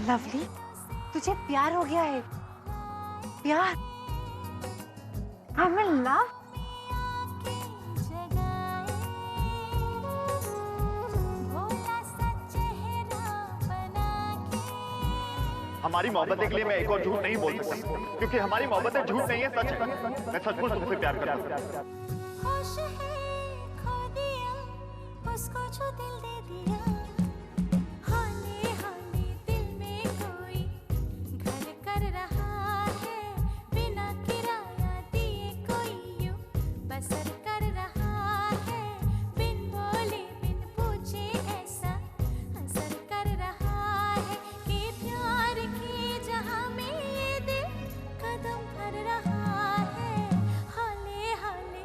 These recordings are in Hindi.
लवली, तुझे प्यार हो गया है। प्यार? I'm in love? हमारी मोहब्बत के लिए मैं एक और झूठ नहीं बोल सकता, क्योंकि हमारी मोहब्बत झूठ नहीं है, सच है। मैं सचमुच तुमसे प्यार करता हूँ। होश है खो दिया उसको जो दिल दे दिया, हाले हाले दिल में कोई घर कर रहा है, बिना किराया दिए कोई यूं बसर कर रहा है, बिन बोले बिन पूछे ऐसा असर कर रहा है कि प्यार की जहां में ये दिल कदम भर रहा है, हाले हाले।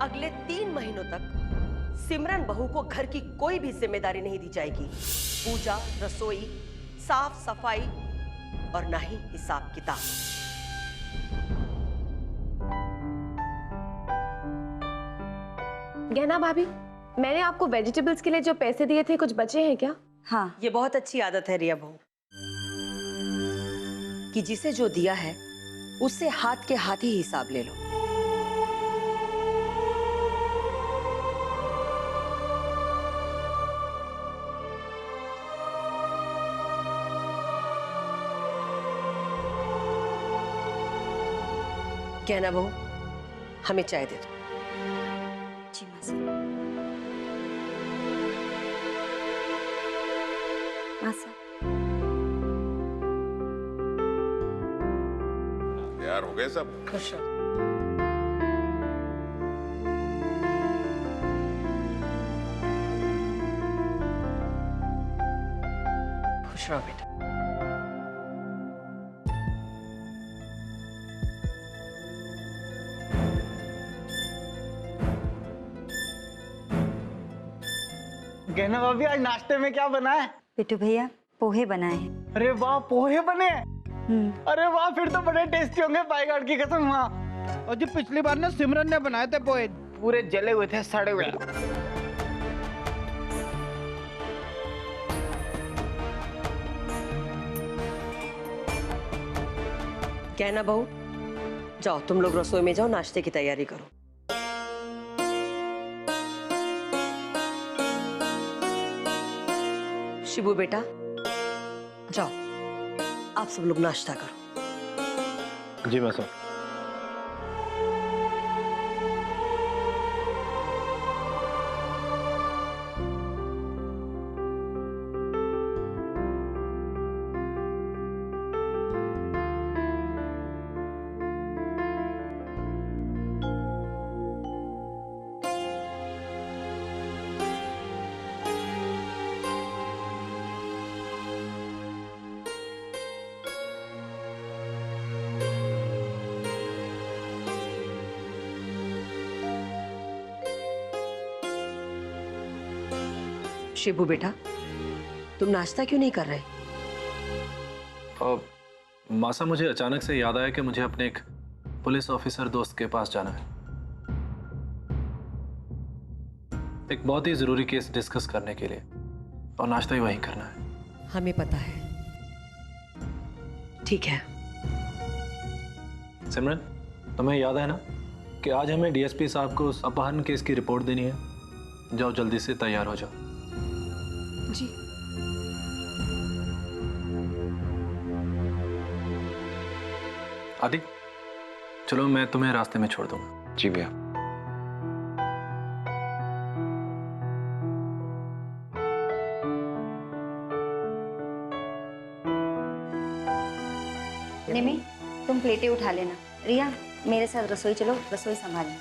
अगले 3 महीनों तक सिमरन बहू को घर की कोई भी जिम्मेदारी नहीं दी जाएगी। पूजा, रसोई, साफ सफाई और ना ही हिसाब किताब। गहना भाभी, मैंने आपको वेजिटेबल्स के लिए जो पैसे दिए थे कुछ बचे हैं क्या? हाँ, ये बहुत अच्छी आदत है रिया बहू कि जिसे जो दिया है उससे हाथ के हाथ ही हिसाब ले लो। कहना बहू, हमें चाय दे दो। जी मासी। मासा, तैयार हो गए सब? खुश रहो। खुश रहो बेटा। गहना भाभी, आज नाश्ते में क्या बना है? पिट्टू भैया पोहे बनाए हैं। अरे वाह, पोहे बने हैं। अरे वाह, फिर तो बड़े टेस्टी होंगे, बाईगार्ड की कसम। हाँ, और जो पिछली बार ना सिमरन ने बनाए थे पोहे, पूरे जले हुए थे, सड़े हुए। कहना बहू, जाओ तुम लोग रसोई में जाओ, नाश्ते की तैयारी करो। शिबू बेटा, जाओ आप सब लोग नाश्ता करो। जी मैं सर। शिबू बेटा, तुम नाश्ता क्यों नहीं कर रहे? मासा, मुझे अचानक से याद आया कि मुझे अपने एक पुलिस ऑफिसर दोस्त के पास जाना है। एक बहुत ही जरूरी केस डिस्कस करने के लिए, और नाश्ता ही वहीं करना है। हमें पता है। ठीक है। सिमरन, तुम्हें याद है ना कि आज हमें डीएसपी साहब को अपहरण केस की रिपोर्ट देनी है। जाओ, जल्दी से तैयार हो जाओ। जी। आदि, चलो मैं तुम्हें रास्ते में छोड़ दूंगा। जी भैया। निमी, तुम प्लेटें उठा लेना। रिया, मेरे साथ रसोई चलो, रसोई संभालना।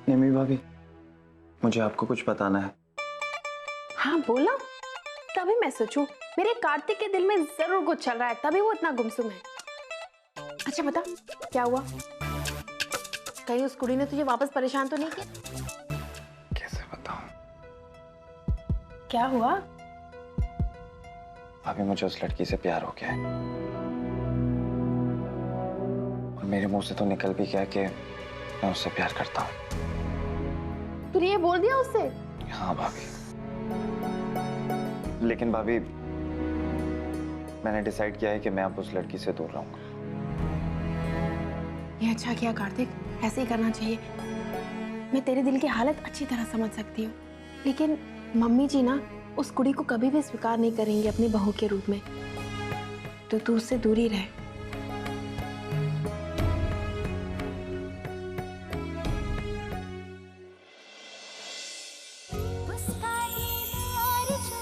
निमी भाभी, मुझे आपको कुछ बताना है। हाँ बोला। तभी मैं सोचूं मेरे कार्तिक के दिल में जरूर कुछ चल रहा है, तभी वो इतना गुमसुम है। अच्छा बता, क्या हुआ? कहीं उस कुड़ी ने तुझे वापस परेशान तो नहीं किया? कैसे बताऊं? क्या हुआ? भाभी, मुझे उस लड़की से प्यार हो गया है, और मेरे मुंह से तो निकल भी गया कि मैं उससे प्यार करता हूँ। तूने ये बोल दिया उससे? हाँ भाभी, लेकिन भाभी मैंने डिसाइड किया है कि मैं अब उस लड़की से दूर रहूंगा। ये अच्छा किया कार्तिक, ऐसे ही करना चाहिए। मैं तेरे दिल की हालत अच्छी तरह समझ सकती हूँ, लेकिन मम्मी जी ना उस कुड़ी को कभी भी स्वीकार नहीं करेंगे अपनी बहू के रूप में, तो तू उससे दूर ही रह। उसका दीदार जो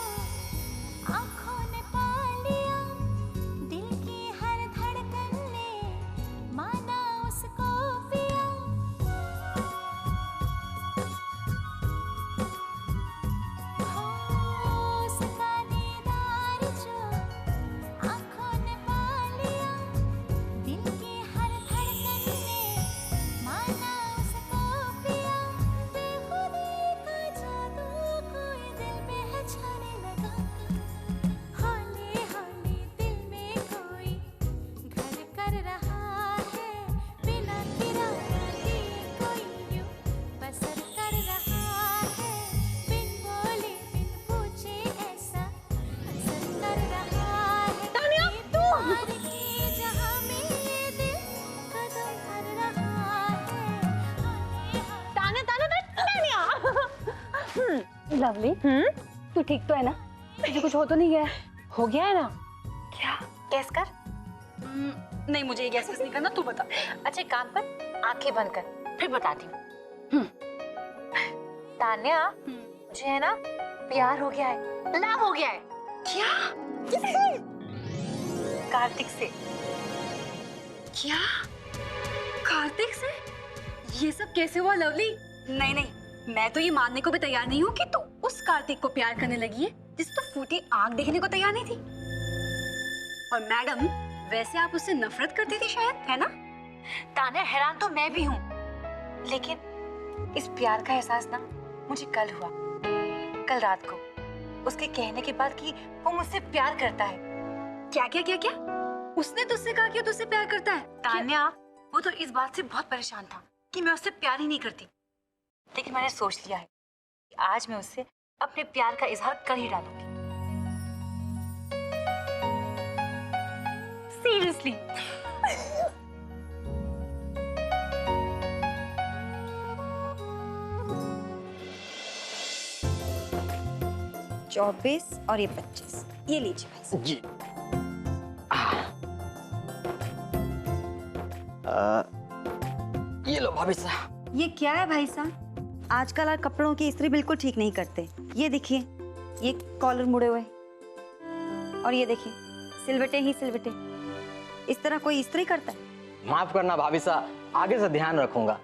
आँखों ने पा लिया, दिल की हर धड़कन ने माना उसको पिया। उसका दीदार जो आँखों ने पा लिया, दिल की हर धड़कन ने माना उसको पिया। बेखुदी का जादू कोई दिल में है छाने लगा, हौले हौले दिल में कोई घर कर रहा है, बिना किराया दिए कोई यूं बसर कर रहा है, बिन बोले बिन पूछे ऐसा असर कर रहा है। तानिया, तू प्यार की जहां में ये दिल कदम भर रहा है। ताने ताने तानिया। लवली, तू ठीक तो है ना? तुझे कुछ हो तो नहीं गया? हो गया है ना? क्या? गैस कर। नहीं, मुझे ये गैस नहीं करना, तू बता। अच्छा एक काम कर, आंखें बंद कर, फिर बताती हूँ। तान्या, मुझे है ना प्यार हो गया है, लव हो गया है। क्या? किससे? कार्तिक से। क्या? कार्तिक से? ये सब कैसे हुआ लवली? नहीं नहीं, मैं तो ये मानने को भी तैयार नहीं हूँ कि तू उस कार्तिक को प्यार करने लगी है जिस तो फूटी आंख देखने को तैयार नहीं थी। और मैडम, वैसे आप उससे नफरत करती थी शायद, है ना? तान्या, हैरान तो मैं भी हूँ, लेकिन इस प्यार का एहसास ना मुझे कल हुआ, कल रात को, उसके कहने के बाद कि वो मुझसे प्यार करता है। क्या क्या क्या क्या? उसने तुझसे कहा कि वो तुझसे प्यार करता है? तान्या, वो तो इस बात से बहुत परेशान था कि मैं उससे प्यार ही नहीं करती, लेकिन मैंने सोच लिया है कि आज मैं उससे अपने प्यार का इजहार कर ही डालूंगी। सीरियसली? चौबीस और ये 25, ये लीजिए भाई साहब। जी। ये लो भाभी साहब। ये क्या है भाई साहब? आजकल आप कपड़ों की इस्त्री बिल्कुल ठीक नहीं करते। ये देखिए, ये कॉलर मुड़े हुए, और ये देखिए सिलवटे ही सिलवटे। इस तरह कोई इस्त्री करता है? माफ करना भाभी साहब, आगे से ध्यान रखूंगा।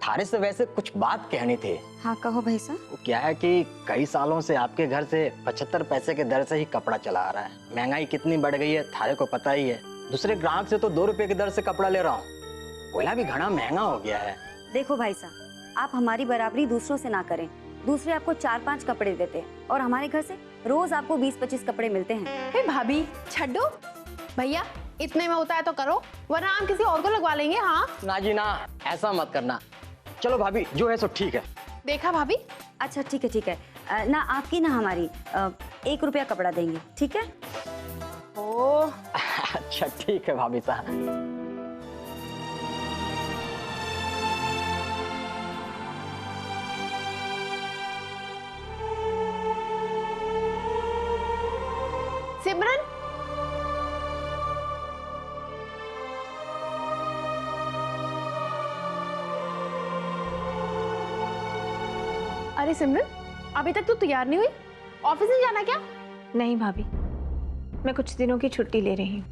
थारे से वैसे कुछ बात कहनी थी। हाँ कहो भाई साहब। वो क्या है कि कई सालों से आपके घर से 75 पैसे के दर से ही कपड़ा चला आ रहा है। महंगाई कितनी बढ़ गई है थारे को पता ही है। दूसरे ग्राहक से तो 2 रुपए की दर से कपड़ा ले रहा हूँ। कोयला भी घना महंगा हो गया है। देखो भाई साहब, आप हमारी बराबरी दूसरों से ना करें। दूसरे आपको 4-5 कपड़े देते हैं और हमारे घर से रोज आपको 20-25 कपड़े मिलते हैं। हे भाभी छड्डो, भैया इतने में होता है तो करो, वरना हम किसी और को लगवा लेंगे। हाँ ना जी ना, ऐसा मत करना। चलो भाभी, जो है सो ठीक है। देखा भाभी। अच्छा ठीक है। ना आपकी ना हमारी 1 रुपया कपड़ा देंगे, ठीक है? ओह अच्छा ठीक है भाभी साहब। सिमरन, अरे सिमरन, अभी तक तो तैयार नहीं हुई, ऑफिस नहीं जाना क्या? नहीं भाभी, मैं कुछ दिनों की छुट्टी ले रही हूँ।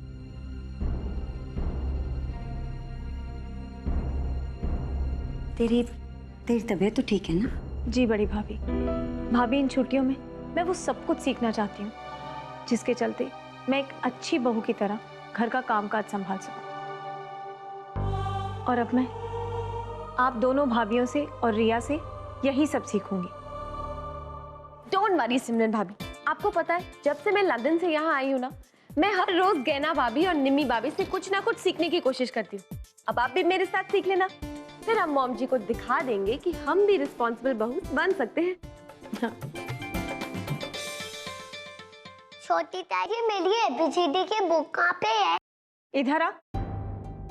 तेरी तबीयत तो ठीक है ना? जी बड़ी भाभी। भाभी इन छुट्टियों में मैं वो सब कुछ सीखना चाहती हूँ जिसके चलते मैं एक अच्छी बहू की तरह घर का कामकाज संभाल सकूं। और अब मैं आप दोनों भाभियों से और रिया से यही सब सीखूंगी। डोंट वरी सिमरन भाभी, आपको पता है जब से मैं लंदन से यहाँ आई हूँ ना, मैं हर रोज गैना भाभी और निम्मी भाभी से कुछ ना कुछ सीखने की कोशिश करती हूँ। अब आप भी मेरे साथ सीख लेना, फिर हम मॉम जी को दिखा देंगे कि हम भी रिस्पॉन्सिबल बहू बन सकते हैं। छोटी ताजी मेरी एबीसीडी की बुक कहाँ पे है? इधर आ।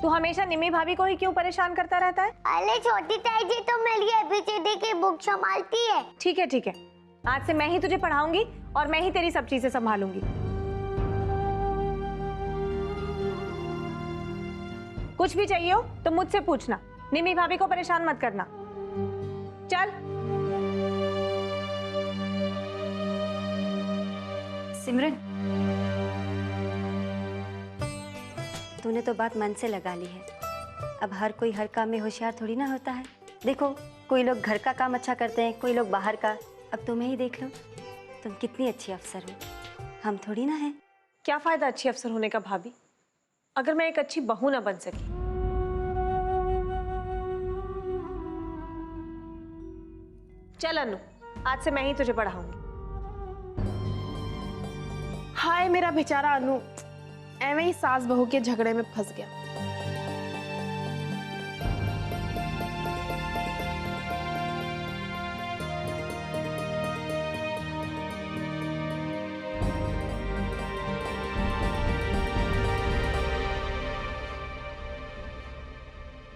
तू हमेशा निम्मी भाभी को ही क्यों परेशान करता रहता है? अरे छोटी ताजी तो मेरी एबीसीडी की बुक संभालती है। ठीक है, आज से मैं ही तुझे पढ़ाऊंगी और मैं ही तेरी सब चीजें संभालूंगी। कुछ भी चाहिए हो तो मुझसे पूछना, निम्मी भाभी को परेशान मत करना। चल। सिमरन, तूने तो बात मन से लगा ली है। अब हर कोई हर काम में होशियार थोड़ी ना होता है। देखो, कोई लोग घर का काम अच्छा करते हैं, कोई लोग बाहर का। अब तुम्हें ही देख लो, तुम कितनी अच्छी अफसर हो, हम थोड़ी ना हैं। क्या फायदा अच्छी अफसर होने का भाभी, अगर मैं एक अच्छी बहू ना बन सकी? चल अनु, आज से मैं ही तुझे पढ़ाऊंगी। हाय मेरा बेचारा अनु, एवं ही सास बहू के झगड़े में फंस गया।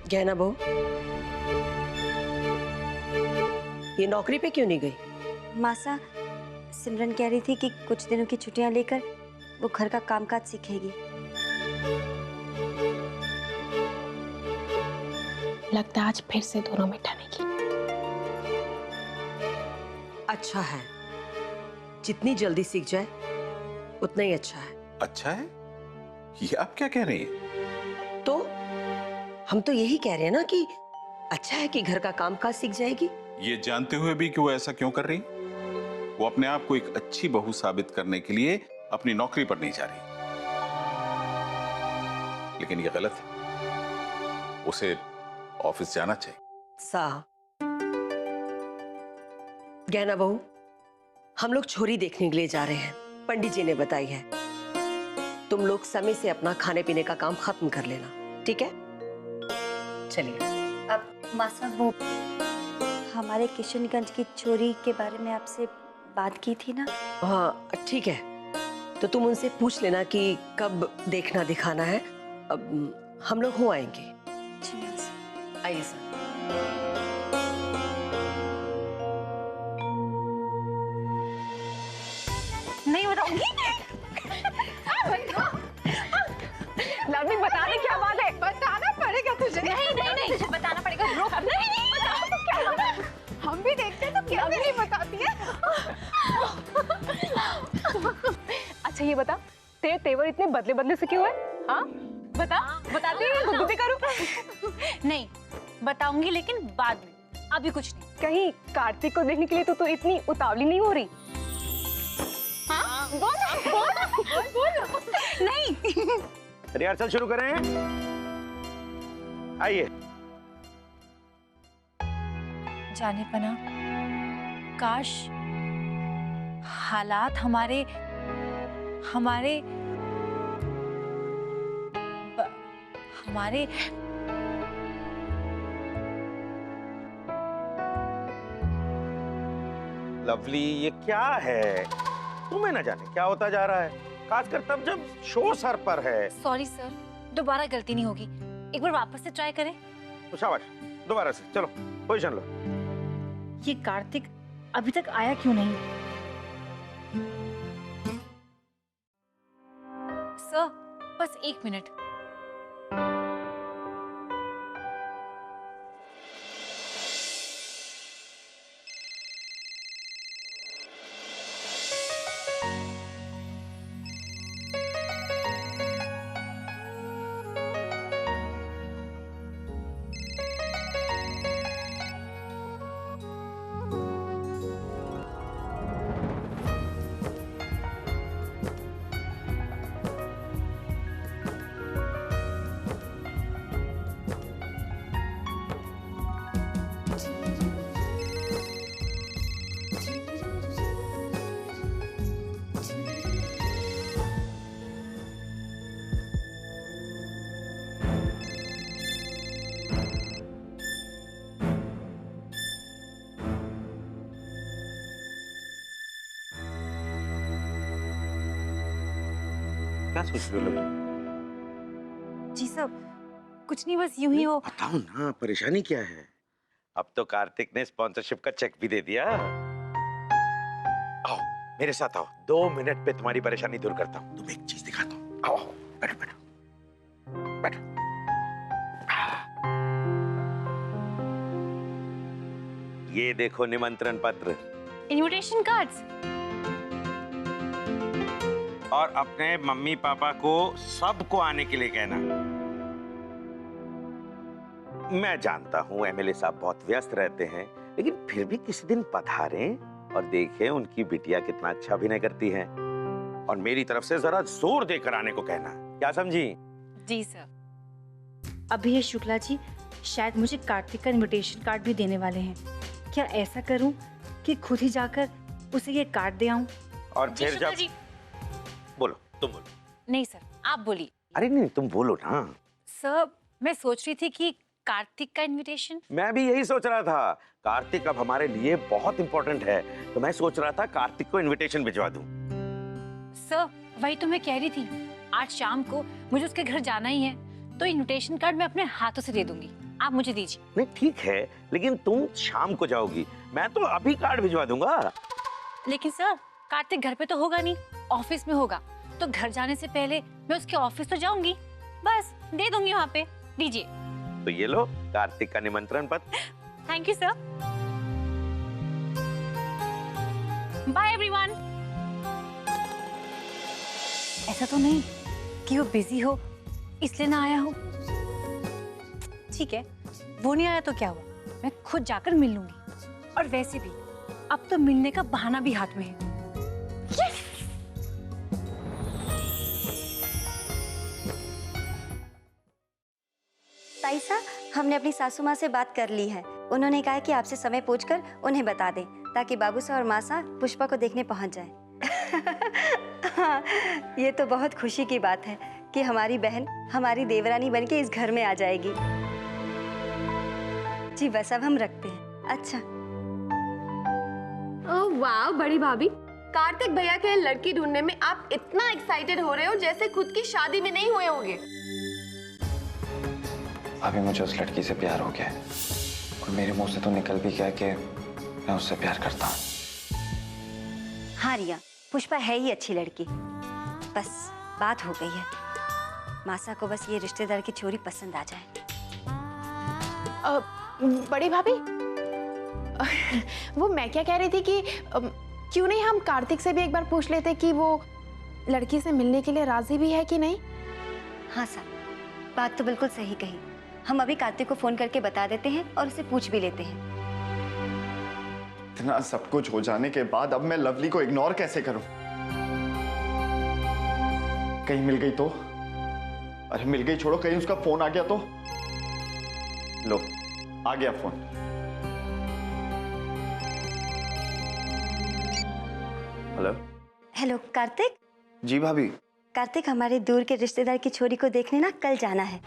गहना बहू, ये नौकरी पे क्यों नहीं गई? मासा, सिमरन कह रही थी कि कुछ दिनों की छुट्टियां लेकर वो घर का कामकाज सीखेगी। लगता है आज फिर से दोनों में ठनेगी। अच्छा है, जितनी जल्दी सीख जाए उतना ही अच्छा है। अच्छा है? ये आप क्या कह रही हैं? तो हम तो यही कह रहे हैं ना कि अच्छा है कि घर का कामकाज सीख जाएगी। ये जानते हुए भी कि वो ऐसा क्यों कर रही? वो अपने आप को एक अच्छी बहू साबित करने के लिए अपनी नौकरी पर नहीं जा रही। लेकिन ये गलत है, उसे ऑफिस जाना चाहिए। साहब, गहना बहू, हम लोग छोरी देखने के लिए जा रहे हैं, पंडित जी ने बताई है। तुम लोग समय से अपना खाने पीने का काम खत्म कर लेना, ठीक है? चलिए। अब मासा, वो हमारे किशनगंज की चोरी के बारे में आपसे बात की थी ना? हाँ ठीक है, तो तुम उनसे पूछ लेना कि कब देखना दिखाना है। अब हम लोग हो आएंगे। आइए सर। नहीं बताऊंगी। लवली, बता दे क्या बात है। बताना पड़ेगा तुझे। नहीं तुझे बताना पड़ेगा। रुक। नहीं हम भी देखते हैं तो क्या नहीं बताती है। अच्छा ये बता, तेरे तेवर इतने बदले बदले से क्यों है? हाँ बताती है, गुदगुदी करूं? नहीं बताऊंगी, लेकिन बाद में, अभी कुछ नहीं। कहीं कार्तिक को देखने के लिए तो तू इतनी उतावली नहीं हो रही? हाँ बोल। नहीं। रिहर्सल शुरू करें। आइए। जाने पना, काश हालात हमारे हमारे हमारे लवली, ये क्या है? तुम्हें ना जाने क्या होता जा रहा है, खासकर तब जब शो सर पर है। सॉरी सर, दोबारा गलती नहीं होगी। एक बार वापस से ट्राई करें। तो शाबाश, दोबारा से चलो, पोजीशन लो। ये कार्तिक अभी तक आया क्यों नहीं? सर बस 1 मिनट। क्या सोच रहे हो लवली? जी सर, कुछ नहीं, बस यूं ही हो। बताओ ना, परेशानी क्या है? अब तो कार्तिक ने स्पॉन्सरशिप का चेक भी दे दिया। आओ मेरे साथ आओ, 2 मिनट पे तुम्हारी परेशानी दूर करता हूँ। तुम्हें एक चीज दिखाता हूँ। आओ आओ, बैठो बैठो बैठो। ये देखो निमंत्रण पत्र इनविटेशन कार्ड्स। और अपने मम्मी पापा को सबको आने के लिए कहना। मैं जानता हूँ एमएलए साहब बहुत व्यस्त रहते हैं, लेकिन फिर भी किसी दिन पधारें और देखें उनकी बिटिया कितना अच्छा अभिनय करती है। और मेरी तरफ से जरा जोर देकर आने को कहना, क्या समझी? जी सर। अभी ये शुक्ला जी शायद मुझे कार्तिक का इनविटेशन कार्ड भी देने वाले हैं। क्या ऐसा करूं कि खुद ही जाकर उसे ये कार्ड दे आऊं? और फिर जब बोलो, तुम बोलो। नहीं सर, आप बोलिए। अरे नहीं, तुम बोलो ना। सर मैं सोच रही थी कि कार्तिक का इनविटेशन। मैं भी यही सोच रहा था। कार्तिक अब हमारे लिए बहुत इंपॉर्टेंट है, तो मैं सोच रहा था कार्तिक को इनविटेशन भिजवा दूं। सर वही तो मैं कह रही थी, आज शाम को मुझे उसके घर जाना ही है, तो इनविटेशन कार्ड मैं अपने हाथों से दे दूंगी, आप मुझे दीजिए। नहीं ठीक है, लेकिन तुम शाम को जाओगी, मैं तो अभी कार्ड भिजवा दूंगा। लेकिन सर कार्तिक घर पे तो होगा नहीं, ऑफिस में होगा, तो घर जाने से पहले मैं उसके ऑफिस तो जाऊंगी, बस दे दूंगी वहाँ पे। दीजिए। तो ये लो कार्तिक का निमंत्रण पत्र। Thank you sir. Bye everyone. ऐसा तो नहीं कि वो बिजी हो इसलिए ना आया हो। ठीक है, वो नहीं आया तो क्या हुआ, मैं खुद जाकर मिल लूंगी। और वैसे भी अब तो मिलने का बहाना भी हाथ में है। Yes! ताईसा, हमने अपनी सासू माँ से बात कर ली है। उन्होंने कहा कि आपसे समय पूछकर उन्हें बता दें, ताकि बाबू सा और माँ सा पुष्पा को देखने पहुँच जाए। हाँ, ये तो बहुत खुशी की बात है कि हमारी बहन हमारी देवरानी बनके इस घर में आ जाएगी। जी बस अब हम रखते हैं। अच्छा। ओह वाह बड़ी भाभी, कार्तिक भैया के लिए लड़की ढूंढने में आप इतना एक्साइटेड हो रहे हो जैसे खुद की शादी में नहीं हुए होंगे। अभी मुझे उस लड़की से प्यार हो गया है और मेरे मुंह से तो निकल भी गया कि मैं उससे प्यार करता हूँ। हाँ रिया, पुष्पा है ही अच्छी लड़की, बस बात हो गई है। मासा को बस ये रिश्तेदार की छोरी पसंद आ जाए। बड़ी भाभी, वो मैं क्या कह रही थी कि क्यों नहीं हम कार्तिक से भी एक बार पूछ लेते कि वो लड़की से मिलने के लिए राजी भी है कि नहीं। हाँ साहब, बात तो बिल्कुल सही कही। हम अभी कार्तिक को फोन करके बता देते हैं और उसे पूछ भी लेते हैं। इतना सब कुछ हो जाने के बाद अब मैं लवली को इग्नोर कैसे करूं? कहीं मिल गई तो? अरे मिल गई छोड़ो, कहीं उसका फोन आ गया तो? लो, आ गया फोन। हेलो। हेलो कार्तिक। जी भाभी। कार्तिक, हमारे दूर के रिश्तेदार की छोरी को देखने ना कल जाना है।